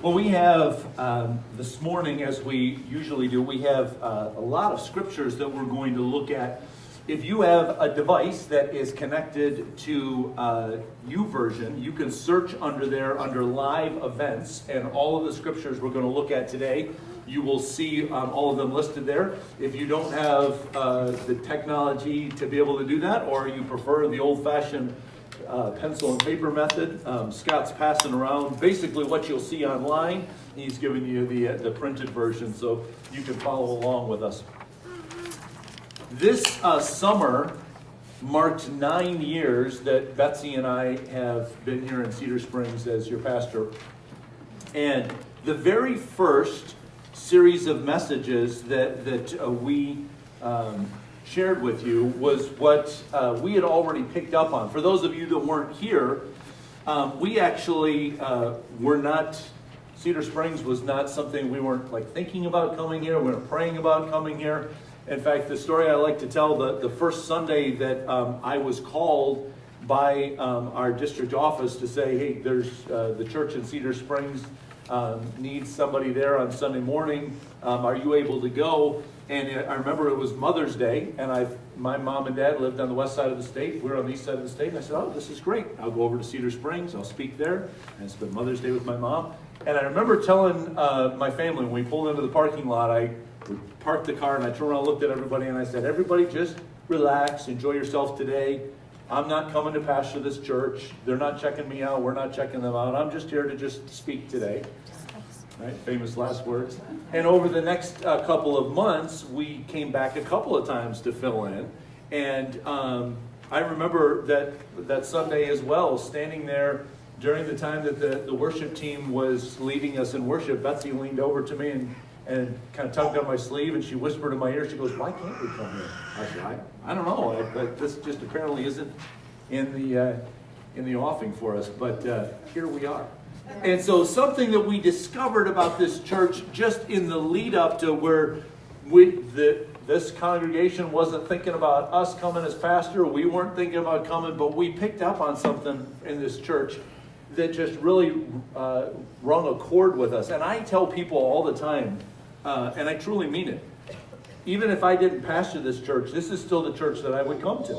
Well, we have this morning, as we usually do, we have a lot of scriptures that we're going to look at. If you have a device that is connected to YouVersion, you can search under there under live events, and all of the scriptures we're going to look at today, you will see all of them listed there. If you don't have the technology to be able to do that, or you prefer the old-fashioned pencil and paper method, Scott's passing around basically what you'll see online. He's giving you the printed version so you can follow along with us. This summer marked 9 years that Betsy and I have been here in Cedar Springs as your pastor. And the very first series of messages that we shared with you was what we had already picked up on. For those of you that weren't here, we actually were not, Cedar Springs was not something we weren't thinking about coming here. We weren't praying about coming here. In fact, the story I like to tell, the first Sunday that I was called by our district office to say, hey, there's the church in Cedar Springs needs somebody there on Sunday morning. Are you able to go? And I remember it was Mother's Day, and my mom and dad lived on the west side of the state. We were on the east side of the state, and I said, oh, this is great. I'll go over to Cedar Springs. I'll speak there and spend Mother's Day with my mom. And I remember telling my family when we pulled into the parking lot, I parked the car, and I turned around and looked at everybody, and I said, everybody just relax, enjoy yourself today. I'm not coming to pastor this church. They're not checking me out. We're not checking them out. I'm just here to just speak today. Right? Famous last words. And over the next couple of months, we came back a couple of times to fill in. And I remember that Sunday as well, standing there during the time that the worship team was leading us in worship. Betsy leaned over to me and kind of tugged on my sleeve, and she whispered in my ear, she goes, why can't we come here? I said, I don't know. But this just apparently isn't in the offing for us. But here we are. And so something that we discovered about this church just in the lead up to where this congregation wasn't thinking about us coming as pastor, we weren't thinking about coming, but we picked up on something in this church that just really rung a chord with us. And I tell people all the time, and I truly mean it, even if I didn't pastor this church, this is still the church that I would come to.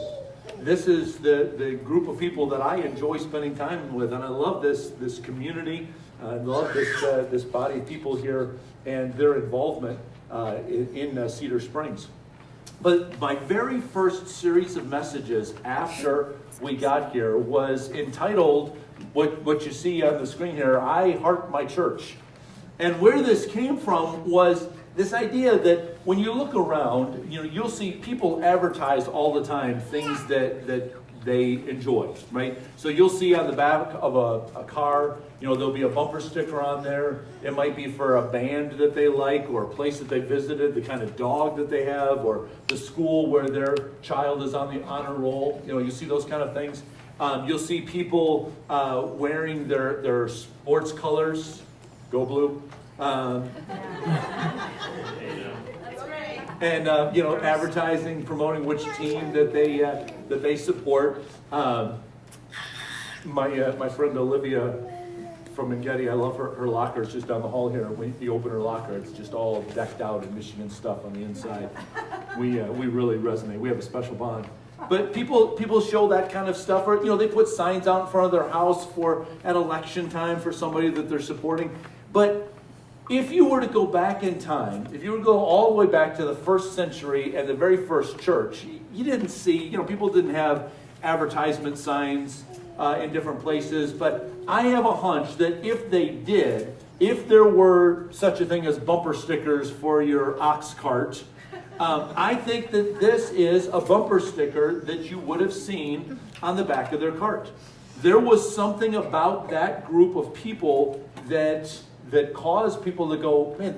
This is the group of people that I enjoy spending time with, and I love this community. I love this body of people here and their involvement in Cedar Springs. But my very first series of messages after we got here was entitled, what you see on the screen here, I Heart My Church. And where this came from was this idea that when you look around, you'll see people advertise all the time things that they enjoy, right? So you'll see on the back of a car, there'll be a bumper sticker on there. It might be for a band that they like, or a place that they visited, the kind of dog that they have, or the school where their child is on the honor roll. You see those kind of things. You'll see people wearing their sports colors. Go Blue. And advertising, promoting which team that they support. My friend Olivia from Engedi, I love her locker. It's just down the hall here. When you open her locker, it's just all decked out in Michigan stuff on the inside. We really resonate. We have a special bond. But people show that kind of stuff, or they put signs out in front of their house at election time for somebody that they're supporting. But if you were to go back in time, if you were to go all the way back to the first century and the very first church, you didn't see, people didn't have advertisement signs in different places. But I have a hunch that if they did, if there were such a thing as bumper stickers for your ox cart, I think that this is a bumper sticker that you would have seen on the back of their cart. There was something about that group of people that caused people to go, man,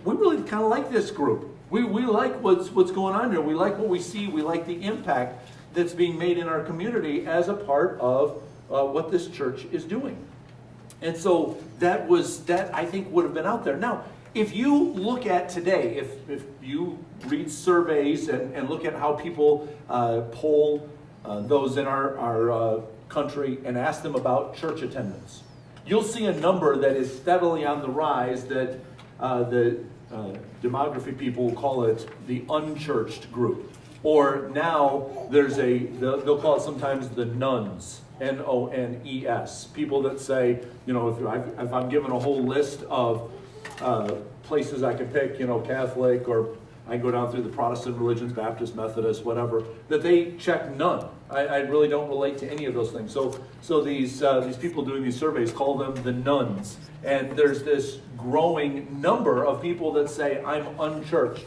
we really kind of like this group. We like what's going on here. We like what we see. We like the impact that's being made in our community as a part of what this church is doing. And so that I think would have been out there. Now, if you look at today, if you read surveys and look at how people poll those in our country and ask them about church attendance, you'll see a number that is steadily on the rise that the demography people will call it the unchurched group. Or now they'll call it sometimes the nuns, N-O-N-E-S. People that say, if I'm given a whole list of places I could pick, Catholic, or I can go down through the Protestant religions, Baptist, Methodist, whatever, that they check none. I really don't relate to any of those things. So these people doing these surveys call them the nuns. And there's this growing number of people that say, I'm unchurched.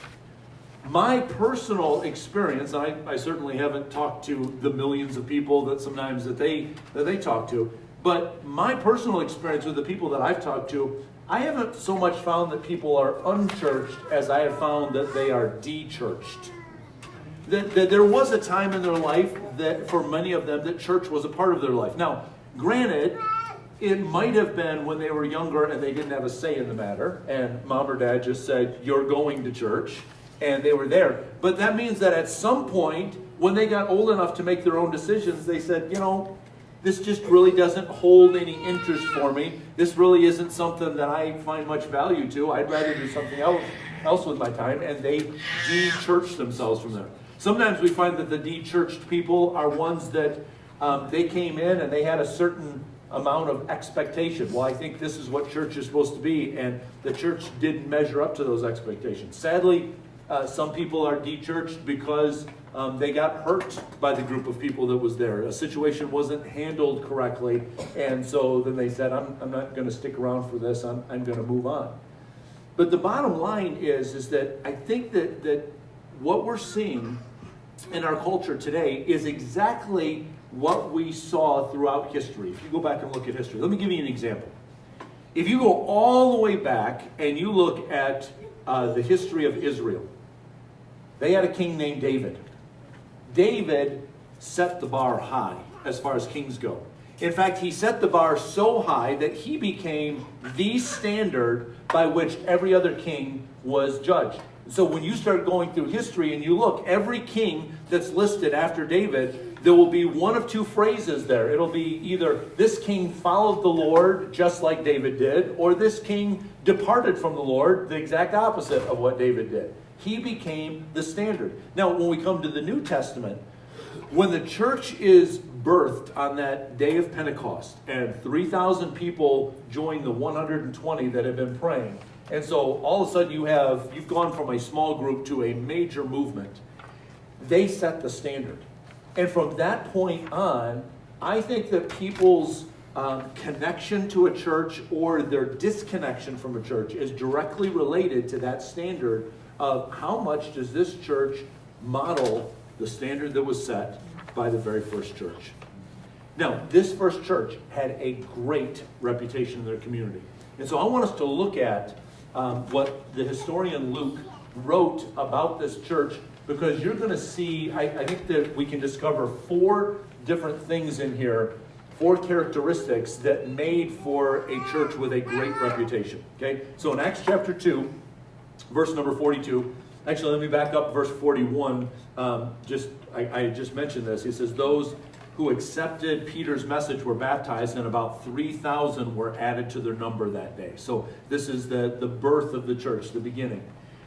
My personal experience, I certainly haven't talked to the millions of people that they talk to, but my personal experience with the people that I've talked to, I haven't so much found that people are unchurched as I have found that they are de-churched. That there was a time in their life that for many of them that church was a part of their life. Now, granted, it might have been when they were younger and they didn't have a say in the matter, and mom or dad just said, you're going to church, and they were there. But that means that at some point, when they got old enough to make their own decisions, they said, this just really doesn't hold any interest for me. This really isn't something that I find much value to. I'd rather do something else with my time. And they de-church themselves from there. Sometimes we find that the de-churched people are ones that they came in and they had a certain amount of expectation. Well, I think this is what church is supposed to be. And the church didn't measure up to those expectations. Sadly, some people are de-churched because they got hurt by the group of people that was there. A situation wasn't handled correctly, and so then they said, I'm not going to stick around for this, I'm going to move on. But the bottom line is that I think that what we're seeing in our culture today is exactly what we saw throughout history. If you go back and look at history, let me give you an example. If you go all the way back and you look at the history of Israel, they had a king named David. David set the bar high as far as kings go. In fact, he set the bar so high that he became the standard by which every other king was judged. So when you start going through history and you look, every king that's listed after David, there will be one of two phrases there. It'll be either this king followed the Lord just like David did, or this king departed from the Lord, the exact opposite of what David did. He became the standard. Now, when we come to the New Testament, when the church is birthed on that day of Pentecost, and 3,000 people join the 120 that have been praying, and so all of a sudden you've gone from a small group to a major movement. They set the standard. And from that point on, I think that people's connection to a church or their disconnection from a church is directly related to that standard of how much does this church model the standard that was set by the very first church. Now, this first church had a great reputation in their community. And so I want us to look at what the historian Luke wrote about this church, because you're going to see, I think that we can discover 4 different things in here, 4 characteristics that made for a church with a great reputation. Okay, so in Acts chapter 2, verse number 42, actually let me back up verse 41. I just mentioned this. He says, those who accepted Peter's message were baptized, and about 3,000 were added to their number that day. So this is the birth of the church, the beginning.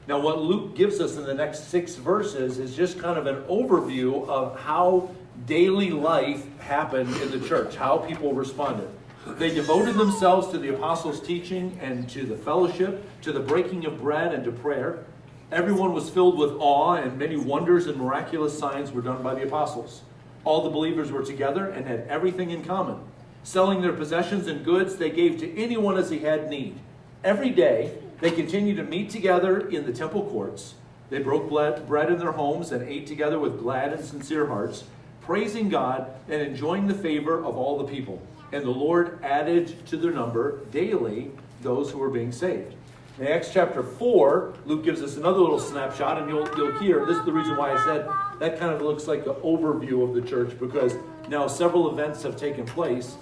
Now what Luke gives us in the next 6 verses is just kind of an overview of how daily life happened in the church, how people responded. They devoted themselves to the apostles' teaching and to the fellowship, to the breaking of bread and to prayer. Everyone was filled with awe, and many wonders and miraculous signs were done by the apostles. All the believers were together and had everything in common. Selling their possessions and goods, they gave to anyone as he had need. Every day, they continued to meet together in the temple courts. They broke bread in their homes and ate together with glad and sincere hearts, praising God and enjoying the favor of all the people. And the Lord added to their number daily those who were being saved. In Acts chapter 4, Luke gives us another little snapshot, and you'll hear, this is the reason why I said that kind of looks like the overview of the church, because now several events have taken place.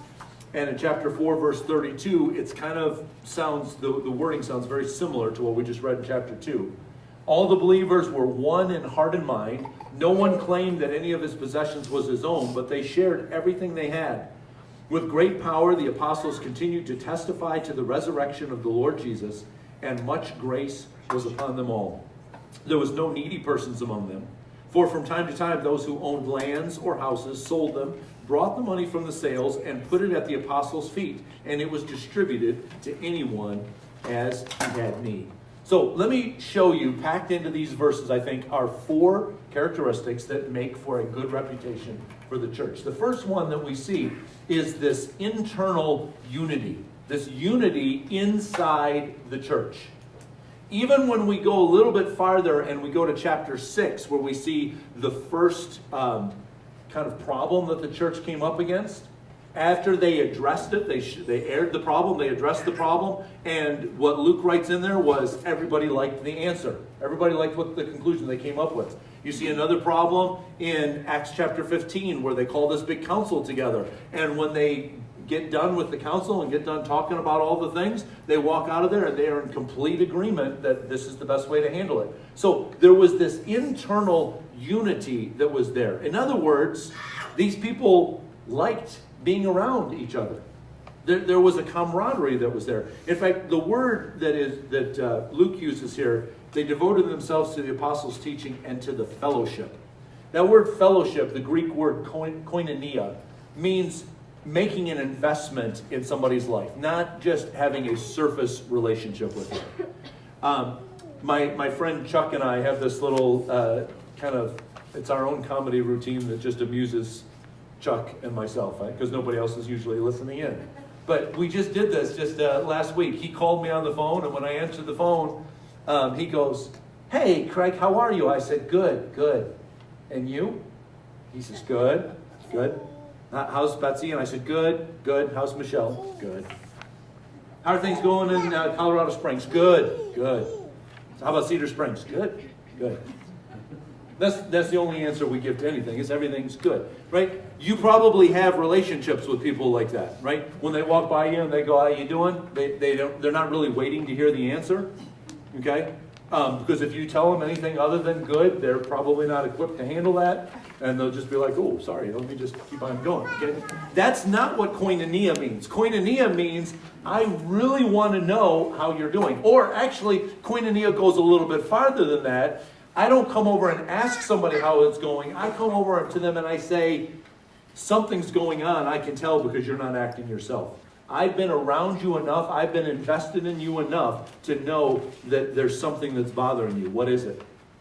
And in chapter 4, verse 32, it's kind of sounds, the wording sounds very similar to what we just read in chapter 2. All the believers were one in heart and mind. No one claimed that any of his possessions was his own, but they shared everything they had. With great power, the apostles continued to testify to the resurrection of the Lord Jesus, and much grace was upon them all. There was no needy persons among them, for from time to time those who owned lands or houses sold them, brought the money from the sales, and put it at the apostles' feet, and it was distributed to anyone as he had need. So let me show you, packed into these verses, I think, are 4 characteristics that make for a good reputation for the church. The first one that we see is this internal unity, this unity inside the church. Even when we go a little bit farther and we go to chapter 6, where we see the first kind of problem that the church came up against, after they addressed it, they aired the problem, they addressed the problem, and what Luke writes in there was everybody liked the answer. Everybody liked what the conclusion they came up with. You see another problem in Acts chapter 15, where they call this big council together, and when they get done with the council and get done talking about all the things, they walk out of there and they are in complete agreement that this is the best way to handle it. So there was this internal unity that was there. In other words, these people liked being around each other. There was a camaraderie that was there. In fact, the word that Luke uses here, they devoted themselves to the apostles' teaching and to the fellowship. That word fellowship, the Greek word koinonia, means making an investment in somebody's life, not just having a surface relationship with them. My friend Chuck and I have this little it's our own comedy routine that just amuses Chuck and myself, because nobody else is usually listening in. But we just did this last week. He called me on the phone, and when I answered the phone, he goes, "Hey, Craig, how are you?" I said, "Good, good. And you?" He says, "Good, good. How's Betsy?" And I said, "Good, good. How's Michelle?" "Good." "How are things going in Colorado Springs?" "Good, good." "How about Cedar Springs?" "Good, good." That's the only answer we give to anything, is everything's good, right? You probably have relationships with people like that, right? When they walk by you and they go, "How you doing?" They're not really waiting to hear the answer, okay? Because if you tell them anything other than good, they're probably not equipped to handle that, and they'll just be like, "Oh, sorry, let me just keep on going." Okay? That's not what koinonia means. Koinonia means, I really want to know how you're doing. Or actually, koinonia goes a little bit farther than that. I don't come over and ask somebody how it's going. I come over to them and I say, "Something's going on, I can tell, because you're not acting yourself. I've been around you enough, I've been invested in you enough to know that there's something that's bothering you. What is it?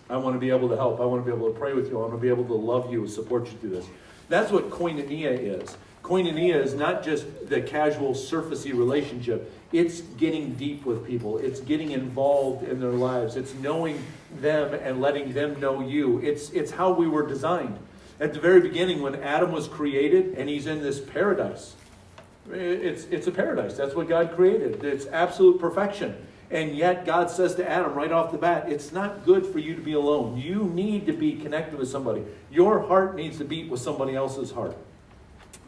I want to be able to help. I want to be able to pray with you. I want to be able to love you and support you through this." That's what koinonia is. Koinonia is not just the casual, surfacey relationship. It's getting deep with people. It's getting involved in their lives. It's knowing them and letting them know you. It's how we were designed. At the very beginning, when Adam was created and he's in this paradise, it's a paradise. That's what God created. It's absolute perfection. And yet God says to Adam right off the bat, it's not good for you to be alone. You need to be connected with somebody. Your heart needs to beat with somebody else's heart.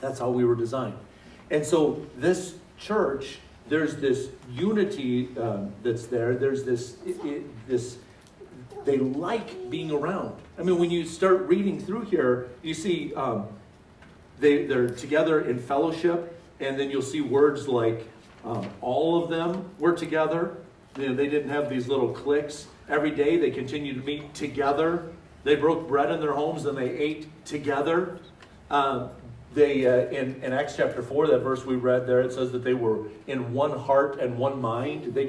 That's how we were designed. And so this church, there's this unity that's there. There's this, they like being around. I mean, when you start reading through here, you see they're together in fellowship, and then you'll see words like all of them were together. You know, they didn't have these little cliques. Every day they continued to meet together. They broke bread in their homes and they ate together. In Acts chapter 4, that verse we read there, it says that they were in one heart and one mind. They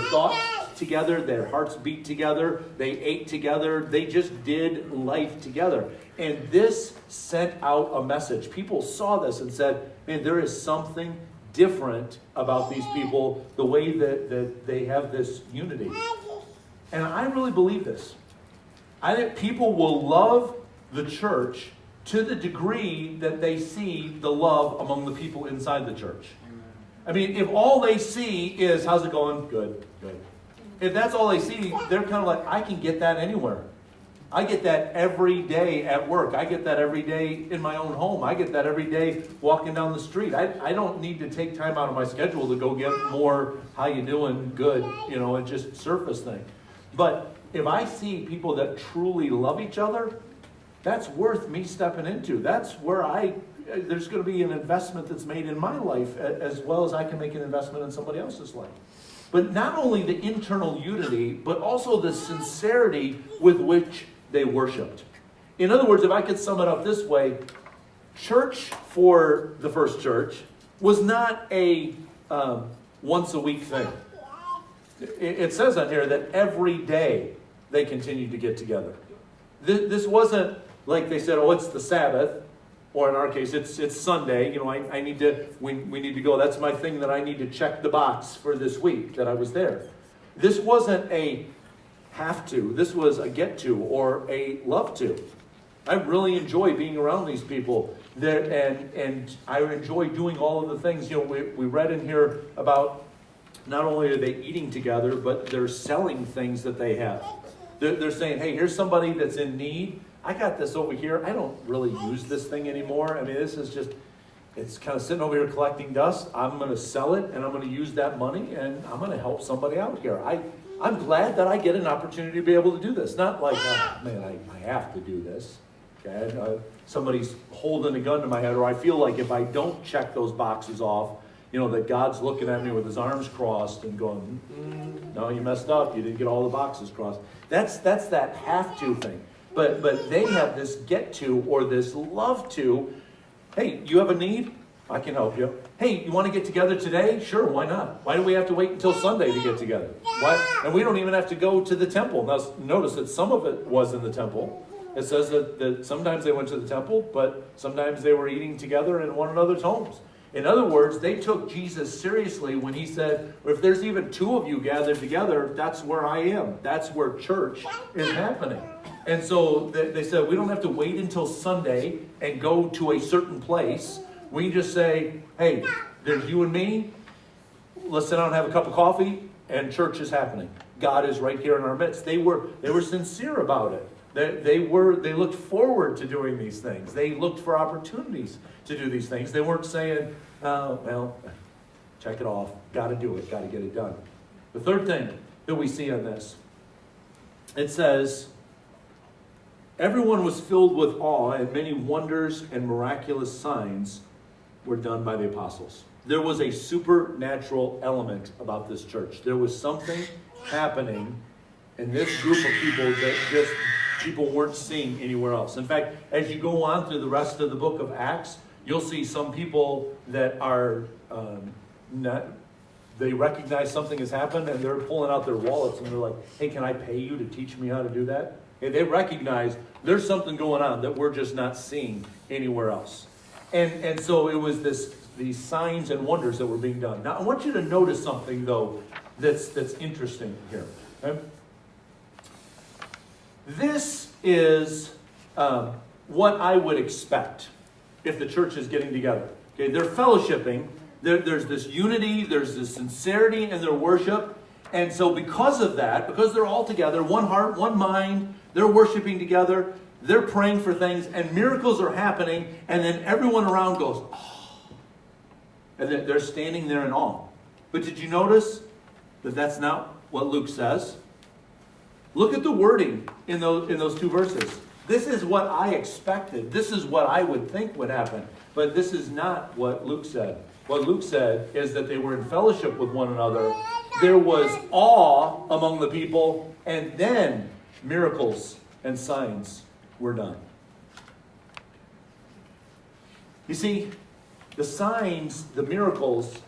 thought together, their hearts beat together, they ate together, they just did life together. And this sent out a message. People saw this and said, man, there is something different about these people, the way that they have this unity. And I really believe this. I think people will love the church to the degree that they see the love among the people inside the church. I mean, if all they see is, how's it going? Good, good. If that's all they see, they're kind of like, I can get that anywhere. I get that every day at work. I get that every day in my own home. I get that every day walking down the street. I don't need to take time out of my schedule to go get more, how you doing, good, and just surface thing. But if I see people that truly love each other, that's worth me stepping into. That's where I there's going to be an investment that's made in my life as well as I can make an investment in somebody else's life. But not only the internal unity, but also the sincerity with which they worshiped. In other words, if I could sum it up this way, church for the first church was not a once a week thing. It says on here that every day they continued to get together. This wasn't like they said, oh, it's the Sabbath, or in our case, it's Sunday. You know, we need to go. That's my thing that I need to check the box for this week that I was there. This wasn't a have to. This was a get to or a love to. I really enjoy being around these people there, and I enjoy doing all of the things. You know, we read in here about not only are they eating together, but they're selling things that they have. They're saying, hey, here's somebody that's in need. I got this over here. I don't really use this thing anymore. I mean, this is just, it's kind of sitting over here collecting dust. I'm going to sell it, and I'm going to use that money, and I'm going to help somebody out here. I'm glad that I get an opportunity to be able to do this. Not like, oh, man, I have to do this. Okay? Somebody's holding a gun to my head, or I feel like if I don't check those boxes off, you know, that God's looking at me with his arms crossed and going, no, you messed up. You didn't get all the boxes crossed. That's that have to thing. But they have this get to or this love to. Hey, you have a need? I can help you. Hey, you want to get together today? Sure, why not? Why do we have to wait until Sunday to get together? Why? And we don't even have to go to the temple. Now, notice that some of it was in the temple. It says that sometimes they went to the temple, but sometimes they were eating together in one another's homes. In other words, they took Jesus seriously when he said, if there's even two of you gathered together, that's where I am. That's where church is happening. And so they said, we don't have to wait until Sunday and go to a certain place. We just say, hey, there's you and me. Let's sit down and have a cup of coffee, and church is happening. God is right here in our midst. They were sincere about it. They looked forward to doing these things. They looked for opportunities to do these things. They weren't saying, well, check it off. Got to do it. Got to get it done. The third thing that we see on this, it says, everyone was filled with awe, and many wonders and miraculous signs were done by the apostles. There was a supernatural element about this church. There was something happening in this group of people that just people weren't seeing anywhere else. In fact, as you go on through the rest of the book of Acts, you'll see some people that are they recognize something has happened, and they're pulling out their wallets, and they're like, hey, can I pay you to teach me how to do that? And they recognize there's something going on that we're just not seeing anywhere else. And so it was these signs and wonders that were being done. Now, I want you to notice something, though, that's interesting here. Okay? This is what I would expect if the church is getting together. Okay, they're fellowshipping. There's this unity, there's this sincerity in their worship. And so because of that, because they're all together, one heart, one mind, they're worshiping together, they're praying for things, and miracles are happening, and then everyone around goes, oh. And they're standing there in awe. But did you notice that that's not what Luke says? Look at the wording in those two verses. This is what I expected. This is what I would think would happen. But this is not what Luke said. What Luke said is that they were in fellowship with one another. There was awe among the people, and then miracles and signs were done. You see, the signs, the miracles,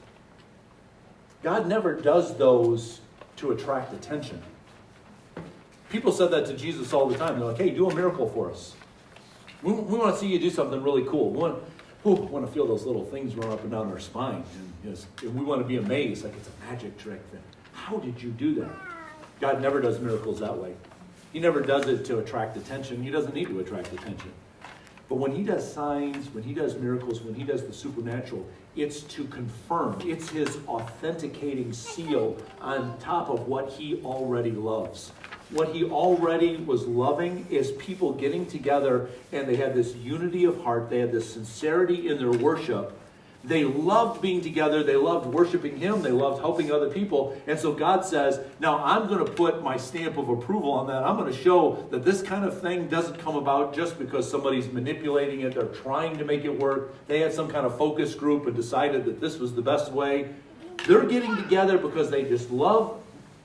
God never does those to attract attention. People said that to Jesus all the time. They're like, hey, do a miracle for us. We want to see you do something really cool. We want to feel those little things run up and down our spine. And we want to be amazed, like it's a magic trick. How did you do that? God never does miracles that way. He never does it to attract attention. He doesn't need to attract attention. But when he does signs, when he does miracles, when he does the supernatural, it's to confirm. It's his authenticating seal on top of what he already loves. What he already was loving is people getting together, and they had this unity of heart. They had this sincerity in their worship They loved being together. They loved worshiping Him. They loved helping other people. And so God says, now I'm going to put my stamp of approval on that. I'm going to show that this kind of thing doesn't come about just because somebody's manipulating it. They're trying to make it work. They had some kind of focus group and decided that this was the best way. They're getting together because they just love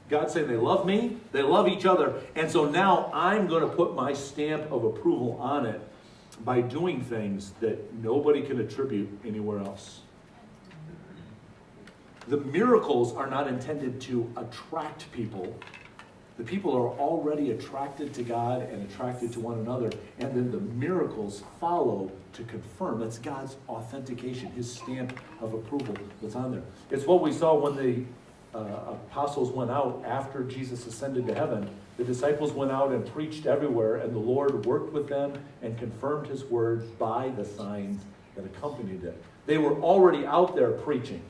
God, saying they love me. They love each other. And so now I'm going to put my stamp of approval on it by doing things that nobody can attribute anywhere else. The miracles are not intended to attract people. The people are already attracted to God and attracted to one another, and then the miracles follow to confirm. That's God's authentication, His stamp of approval that's on there. It's what we saw when the apostles went out after Jesus ascended to heaven. The disciples went out and preached everywhere, and the Lord worked with them and confirmed His word by the signs that accompanied it. They were already out there preaching.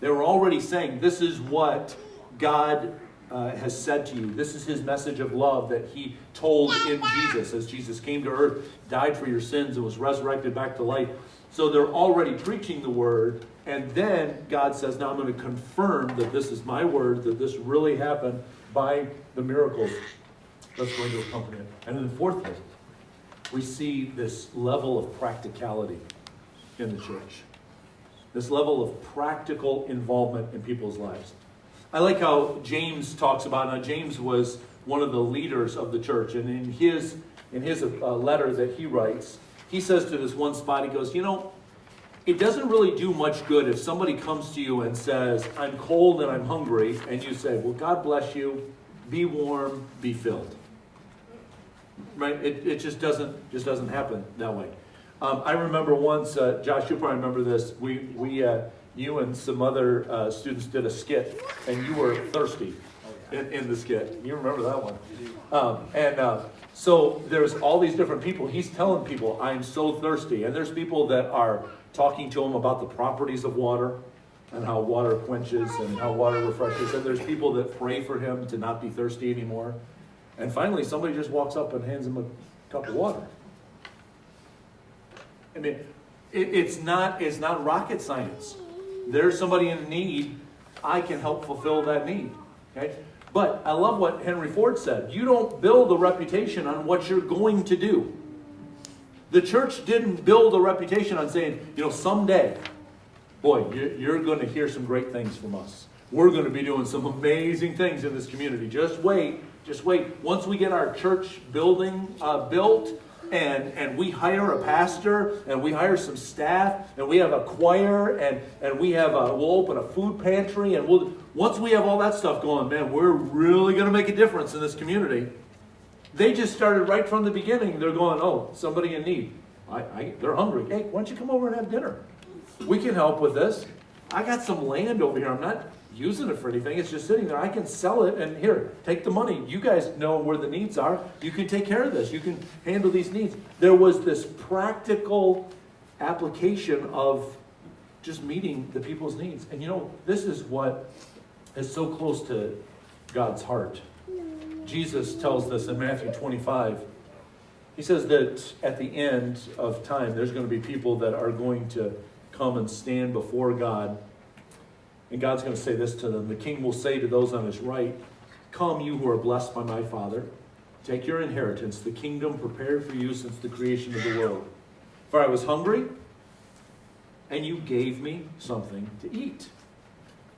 They were already saying, this is what God has said to you. This is His message of love that He told in Jesus as Jesus came to earth, died for your sins, and was resurrected back to life. So they're already preaching the word, and then God says, now I'm going to confirm that this is my word, that this really happened by the miracles that's going to accompany it. And then fourthly, we see this level of practicality in the church. This level of practical involvement in people's lives. I like how James talks about it. Now, James was one of the leaders of the church, and in his letter that he writes, he says to this one spot, he goes, it doesn't really do much good if somebody comes to you and says, I'm cold and I'm hungry, and you say, well, God bless you, be warm, be filled. Right? It just doesn't happen that way. I remember once, Josh, you probably remember this, you and some other students did a skit, and you were thirsty in the skit. You remember that one. So there's all these different people. He's telling people, I'm so thirsty. And there's people that are talking to him about the properties of water and how water quenches and how water refreshes. And there's people that pray for him to not be thirsty anymore. And finally, somebody just walks up and hands him a cup of water. I mean, it's not rocket science. There's somebody in need. I can help fulfill that need. Okay? But I love what Henry Ford said. You don't build a reputation on what you're going to do. The church didn't build a reputation on saying, someday, boy, you're going to hear some great things from us. We're going to be doing some amazing things in this community. Just wait. Once we get our church building built, and we hire a pastor, and we hire some staff, and we have a choir, and we'll open a food pantry, and once we have all that stuff going, man, we're really going to make a difference in this community. They just started right from the beginning. They're going, oh, somebody in need. They're hungry. Hey, why don't you come over and have dinner? We can help with this. I got some land over here. I'm not using it for anything. It's just sitting there. I can sell it, and here, take the money. You guys know where the needs are. You can take care of this. You can handle these needs. There was this practical application of just meeting the people's needs. And this is what is so close to God's heart. Jesus tells this in Matthew 25. He says that at the end of time, there's going to be people that are going to come and stand before God. And God's going to say this to them. The king will say to those on his right, come, you who are blessed by my Father. Take your inheritance, the kingdom prepared for you since the creation of the world. For I was hungry, and you gave me something to eat.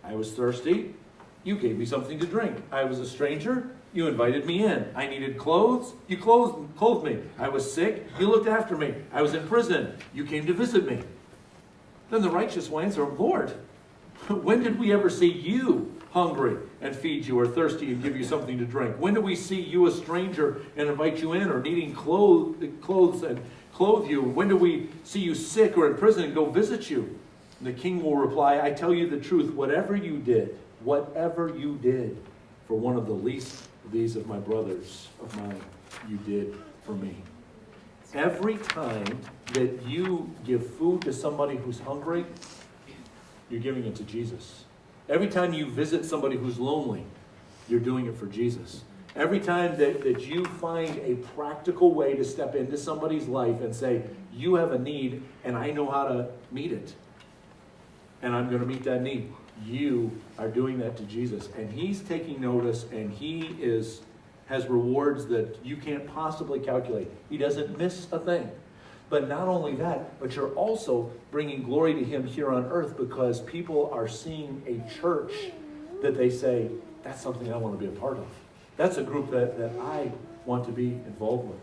I was thirsty, you gave me something to drink. I was a stranger, you invited me in. I needed clothes, you clothed me. I was sick, you looked after me. I was in prison, you came to visit me. Then the righteous will answer, Lord, when did we ever see you hungry and feed you, or thirsty and give you something to drink? When did we see you a stranger and invite you in, or needing clothes and clothe you? When did we see you sick or in prison and go visit you? And the king will reply, I tell you the truth, whatever you did for one of the least of these of my brothers of mine, you did for me. Every time that you give food to somebody who's hungry, you're giving it to Jesus. Every time you visit somebody who's lonely, you're doing it for Jesus. Every time that you find a practical way to step into somebody's life and say, you have a need and I know how to meet it, and I'm going to meet that need. You are doing that to Jesus, and he's taking notice, and he has rewards that you can't possibly calculate. He doesn't miss a thing. But not only that, but you're also bringing glory to him here on earth, because people are seeing a church that they say, that's something I want to be a part of. That's a group that I want to be involved with.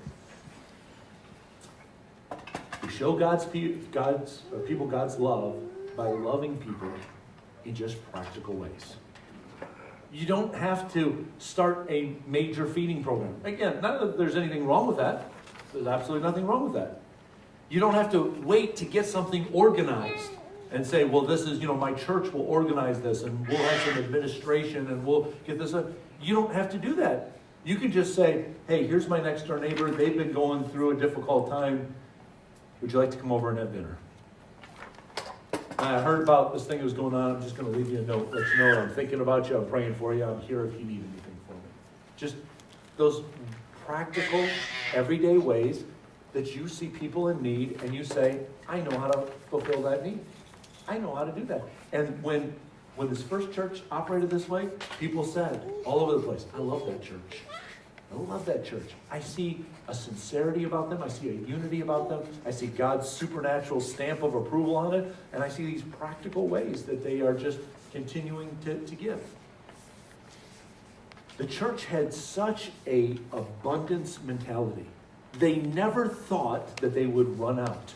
We show people God's love by loving people in just practical ways. You don't have to start a major feeding program. Again, not that there's anything wrong with that. There's absolutely nothing wrong with that. You don't have to wait to get something organized and say, well, this is, my church will organize this and we'll have some administration and we'll get this up. You don't have to do that. You can just say, hey, here's my next door neighbor. They've been going through a difficult time. Would you like to come over and have dinner? I heard about this thing that was going on. I'm just going to leave you a note. Let you know I'm thinking about you. I'm praying for you. I'm here if you need anything from me. Just those practical, everyday ways that you see people in need and you say, I know how to fulfill that need. I know how to do that. And when this first church operated this way, people said all over the place, I love that church. I love that church. I see a sincerity about them. I see a unity about them. I see God's supernatural stamp of approval on it. And I see these practical ways that they are just continuing to give. The church had such an abundance mentality. They never thought that they would run out.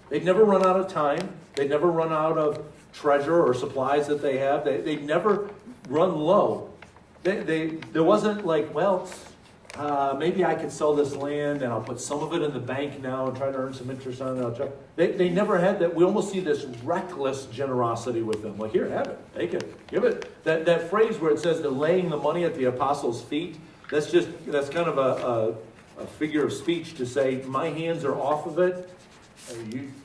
They'd never run out of time. They'd never run out of treasure or supplies that they have. They'd never run low. There wasn't like, well, maybe I could sell this land and I'll put some of it in the bank now and try to earn some interest on it. They never had that. We almost see this reckless generosity with them. Like, here, have it. Take it. Give it. That phrase where it says they're laying the money at the apostles' feet, that's kind of a figure of speech to say, my hands are off of it.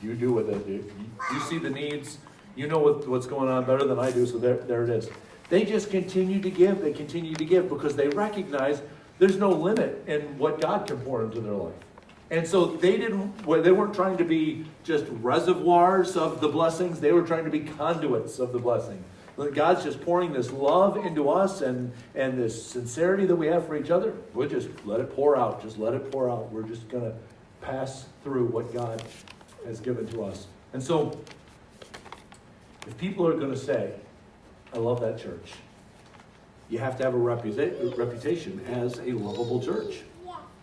You do with it, dude. You see the needs. You know what's going on better than I do, so there it is. They just continue to give. They continue to give because they recognize there's no limit in what God can pour into their life. And so they weren't trying to be just reservoirs of the blessings. They were trying to be conduits of the blessing. God's just pouring this love into us and this sincerity that we have for each other. We'll just let it pour out. Just let it pour out. We're just going to pass through what God has given to us. And so if people are going to say, I love that church, you have to have a reputation as a lovable church.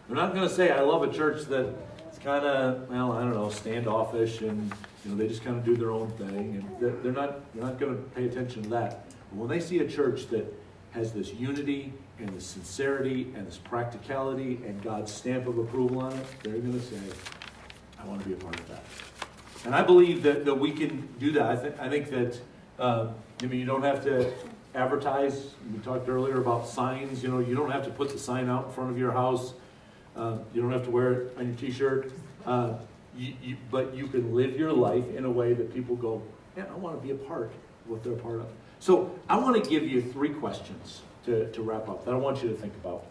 They're not going to say, I love a church that's kind of, well, I don't know, standoffish and they just kind of do their own thing. And they're not going to pay attention to that. But when they see a church that has this unity and this sincerity and this practicality and God's stamp of approval on it, they're going to say, I want to be a part of that. And I believe that we can do that. I think that you don't have to advertise. We talked earlier about signs. You don't have to put the sign out in front of your house. You don't have to wear it on your t-shirt. But you can live your life in a way that people go, yeah, I want to be a part of what they're a part of. So I want to give you 3 questions to wrap up that I want you to think about.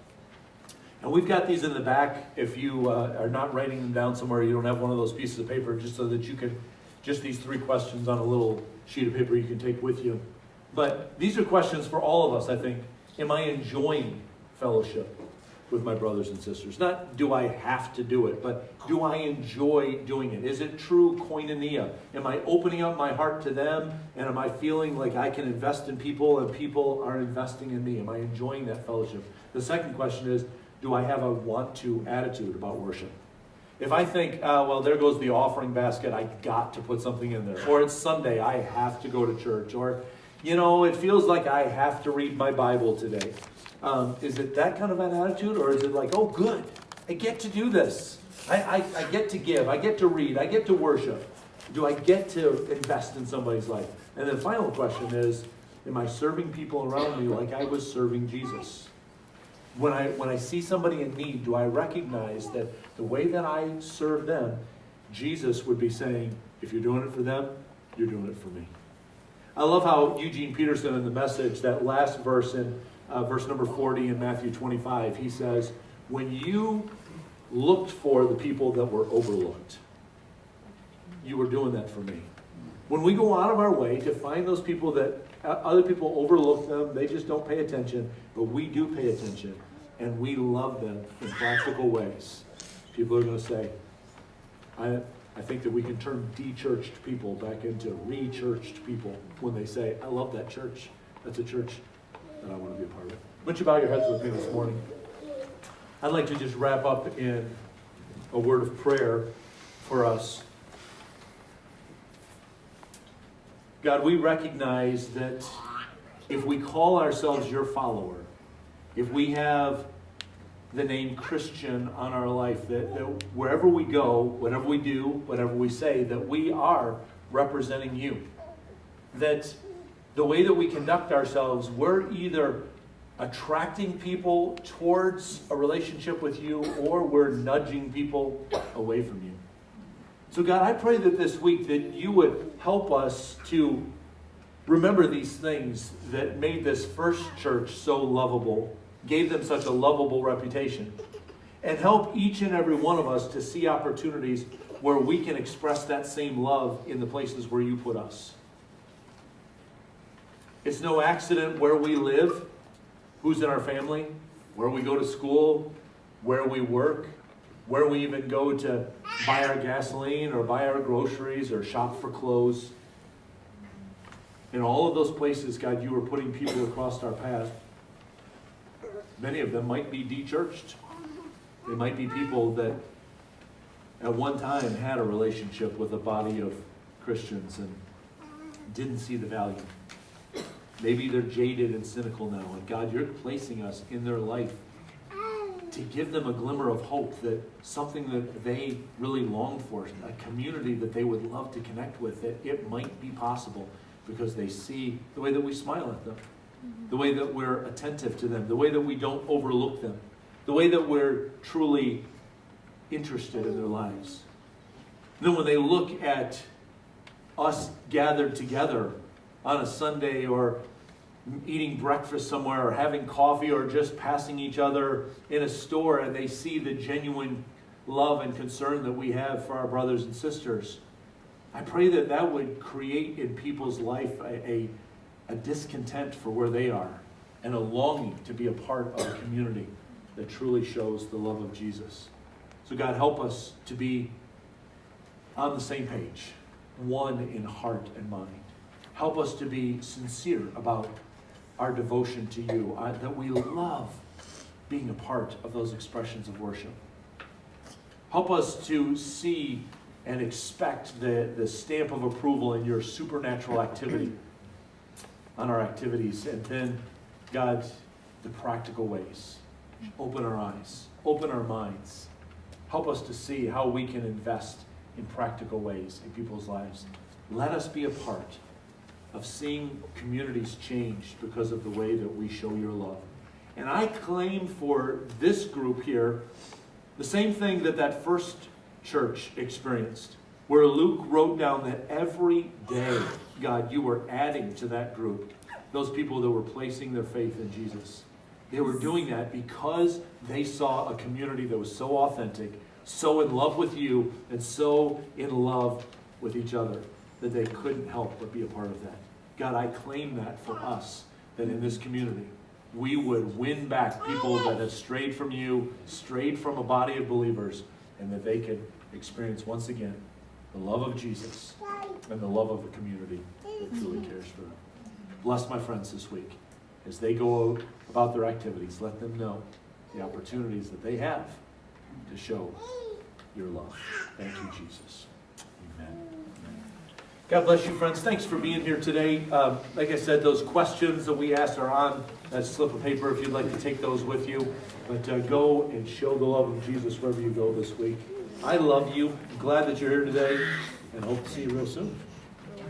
And we've got these in the back. If you are not writing them down somewhere, you don't have one of those pieces of paper, just so that you can, just these 3 questions on a little sheet of paper you can take with you. But these are questions for all of us, I think. Am I enjoying fellowship with my brothers and sisters? Not do I have to do it, but do I enjoy doing it? Is it true koinonia? Am I opening up my heart to them? And am I feeling like I can invest in people and people are investing in me? Am I enjoying that fellowship? The second question is, do I have a want-to attitude about worship? If I think, well, there goes the offering basket, I got to put something in there. Or it's Sunday, I have to go to church. Or, it feels like I have to read my Bible today. Is it that kind of an attitude? Or is it like, oh, good, I get to do this. I get to give. I get to read. I get to worship. Do I get to invest in somebody's life? And the final question is, am I serving people around me like I was serving Jesus? When I see somebody in need, do I recognize that the way that I serve them, Jesus would be saying, if you're doing it for them, you're doing it for me. I love how Eugene Peterson in the Message, that last verse in verse number 40 in Matthew 25, he says, when you looked for the people that were overlooked, you were doing that for me. When we go out of our way to find those people that other people overlook them, they just don't pay attention, but we do pay attention, and we love them in practical ways, people are going to say, I think that we can turn de-churched people back into re-churched people when they say, I love that church. That's a church that I want to be a part of. Why don't you bow your heads with me this morning? I'd like to just wrap up in a word of prayer for us. God, we recognize that if we call ourselves your follower, if we have the name Christian on our life, that wherever we go, whatever we do, whatever we say, that we are representing you. That the way that we conduct ourselves, we're either attracting people towards a relationship with you, or we're nudging people away from you. So God, I pray that this week that you would help us to remember these things that made this first church so lovable, gave them such a lovable reputation, and help each and every one of us to see opportunities where we can express that same love in the places where you put us. It's no accident where we live, who's in our family, where we go to school, where we work, where we even go to buy our gasoline or buy our groceries or shop for clothes. In all of those places, God, you are putting people across our path. Many of them might be de-churched. They might be people that at one time had a relationship with a body of Christians and didn't see the value. Maybe they're jaded and cynical now. And God, you're placing us in their life to give them a glimmer of hope, that something that they really long for, a community that they would love to connect with, that it might be possible because they see the way that we smile at them, the way that we're attentive to them, the way that we don't overlook them, the way that we're truly interested in their lives. And then when they look at us gathered together on a Sunday, or eating breakfast somewhere, or having coffee, or just passing each other in a store, and they see the genuine love and concern that we have for our brothers and sisters, I pray that that would create in people's life a discontent for where they are, and a longing to be a part of a community that truly shows the love of Jesus. So God, help us to be on the same page, one in heart and mind. Help us to be sincere about our devotion to you, that we love being a part of those expressions of worship. Help us to see and expect the stamp of approval in your supernatural activity on our activities. And then, God, the practical ways. Open our eyes, open our minds. Help us to see how we can invest in practical ways in people's lives. Let us be a part of seeing communities change because of the way that we show your love. And I claim for this group here the same thing that that first church experienced, where Luke wrote down that every day, God, you were adding to that group those people that were placing their faith in Jesus. They were doing that because they saw a community that was so authentic, so in love with you, and so in love with each other, that they couldn't help but be a part of that. God, I claim that for us, that in this community, we would win back people that have strayed from you, strayed from a body of believers, and that they could experience once again the love of Jesus and the love of a community that truly cares for them. Bless my friends this week. As they go about their activities, let them know the opportunities that they have to show your love. Thank you, Jesus. Amen. God bless you, friends. Thanks for being here today. Like I said, those questions that we asked are on that slip of paper if you'd like to take those with you. But go and show the love of Jesus wherever you go this week. I love you. I'm glad that you're here today, and hope to see you real soon.